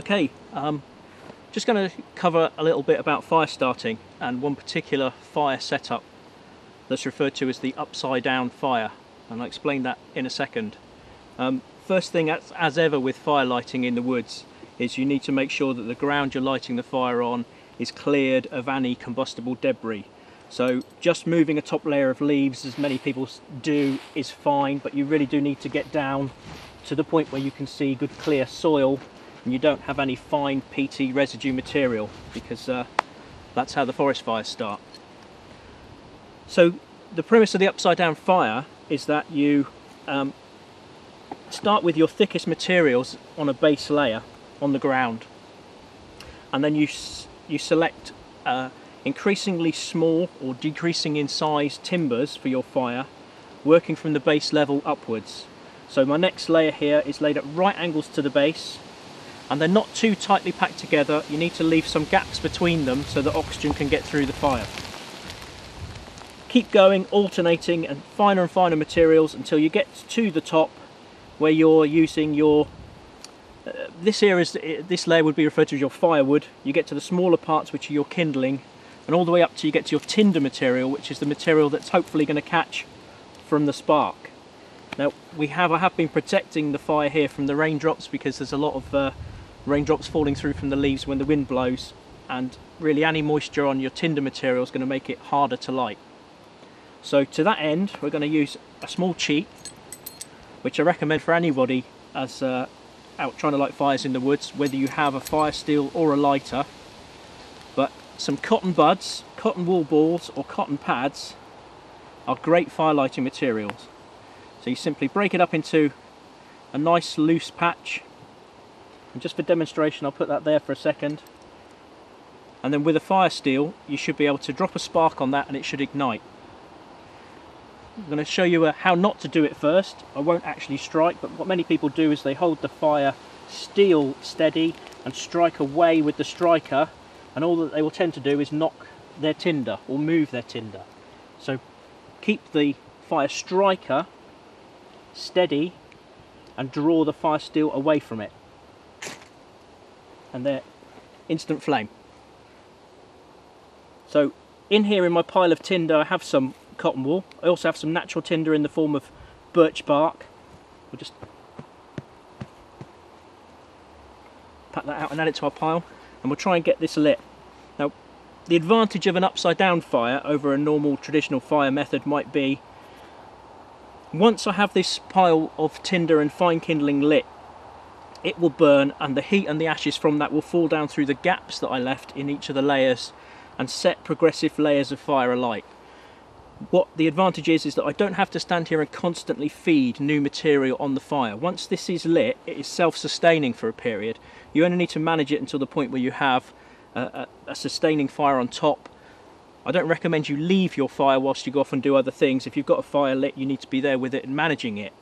Okay, just going to cover a little bit about fire starting and one particular fire setup that's referred to as the upside down fire, and I'll explain that in a second. First thing, as ever with fire lighting in the woods, is you need to make sure that the ground you're lighting the fire on is cleared of any combustible debris. So just moving a top layer of leaves, as many people do, is fine, but you really do need to get down to the point where you can see good clear soil and you don't have any fine peaty residue material, because that's how the forest fires start. So the premise of the upside down fire is that you start with your thickest materials on a base layer on the ground, and then you select increasingly small or decreasing in size timbers for your fire, working from the base level upwards. So my next layer here is laid at right angles to the base, and they're not too tightly packed together. You need to leave some gaps between them so that oxygen can get through the fire. Keep going, alternating and finer materials until you get to the top where you're using your this layer would be referred to as your firewood. You get to the smaller parts, which are your kindling, and all the way up till you get to your tinder material, which is the material that's hopefully going to catch from the spark. Now I have been protecting the fire here from the raindrops, because there's a lot of raindrops falling through from the leaves when the wind blows, and really any moisture on your tinder material is going to make it harder to light. So to that end, we're going to use a small cheat, which I recommend for anybody as out trying to light fires in the woods, whether you have a fire steel or a lighter. But some cotton buds, cotton wool balls or cotton pads are great fire lighting materials. So you simply break it up into a nice loose patch, and just for demonstration I'll put that there for a second, and then with a fire steel you should be able to drop a spark on that and it should ignite. I'm going to show you how not to do it first. I won't actually strike, but what many people do is they hold the fire steel steady and strike away with the striker, and all that they will tend to do is knock their tinder or move their tinder. So keep the fire striker steady and draw the fire steel away from it, and they're instant flame. So in here in my pile of tinder I have some cotton wool. I also have some natural tinder in the form of birch bark. We'll just pack that out and add it to our pile, and we'll try and get this lit. Now the advantage of an upside down fire over a normal traditional fire method might be, once I have this pile of tinder and fine kindling lit, it will burn, and the heat and the ashes from that will fall down through the gaps that I left in each of the layers and set progressive layers of fire alight. What the advantage is that I don't have to stand here and constantly feed new material on the fire. Once this is lit, it is self-sustaining for a period. You only need to manage it until the point where you have a sustaining fire on top. I don't recommend you leave your fire whilst you go off and do other things. If you've got a fire lit, you need to be there with it and managing it.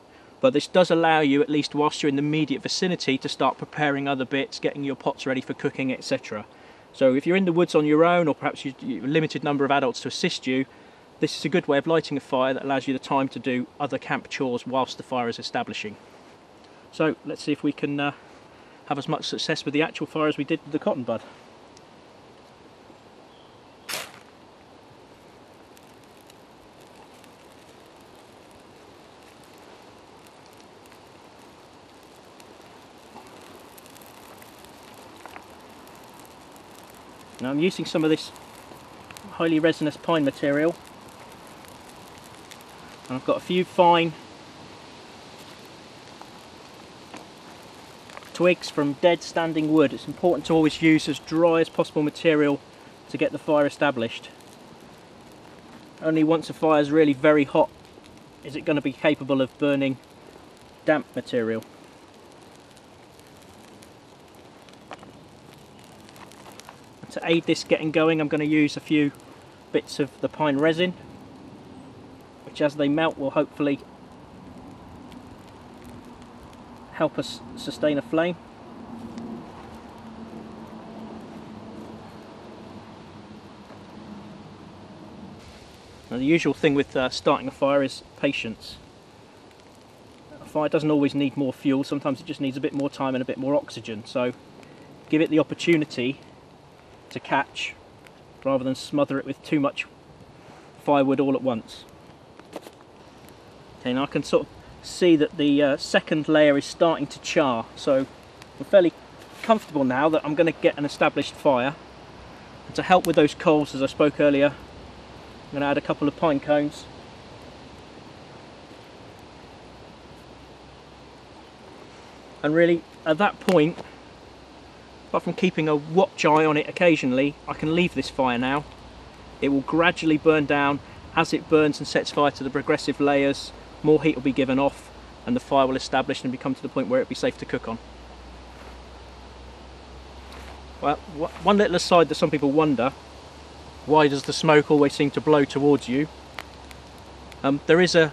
But this does allow you, at least whilst you're in the immediate vicinity, to start preparing other bits, getting your pots ready for cooking, etc. So if you're in the woods on your own, or perhaps you've a limited number of adults to assist you, this is a good way of lighting a fire that allows you the time to do other camp chores whilst the fire is establishing. So let's see if we can have as much success with the actual fire as we did with the cotton bud. Now I'm using some of this highly resinous pine material, and I've got a few fine twigs from dead standing wood. It's important to always use as dry as possible material to get the fire established. Only once a fire is really very hot is it going to be capable of burning damp material. To aid this getting going, I'm going to use a few bits of the pine resin, which as they melt will hopefully help us sustain a flame. Now, the usual thing with starting a fire is patience. A fire doesn't always need more fuel, sometimes it just needs a bit more time and a bit more oxygen. So give it the opportunity to catch rather than smother it with too much firewood all at once. Okay, now I can sort of see that the second layer is starting to char, so I'm fairly comfortable now that I'm going to get an established fire. And to help with those coals, as I spoke earlier, I'm going to add a couple of pine cones. And really, at that point, apart from keeping a watch eye on it occasionally, I can leave this fire now. It will gradually burn down. As it burns and sets fire to the progressive layers, more heat will be given off and the fire will establish and become to the point where it'll be safe to cook on. Well, one little aside that some people wonder, why does the smoke always seem to blow towards you? There is a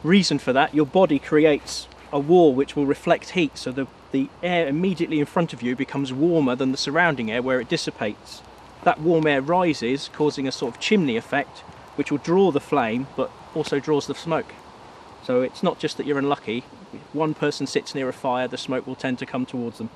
reason for that. Your body creates a wall which will reflect heat, so the air immediately in front of you becomes warmer than the surrounding air where it dissipates. That warm air rises, causing a sort of chimney effect, which will draw the flame but also draws the smoke. So it's not just that you're unlucky. If one person sits near a fire, the smoke will tend to come towards them.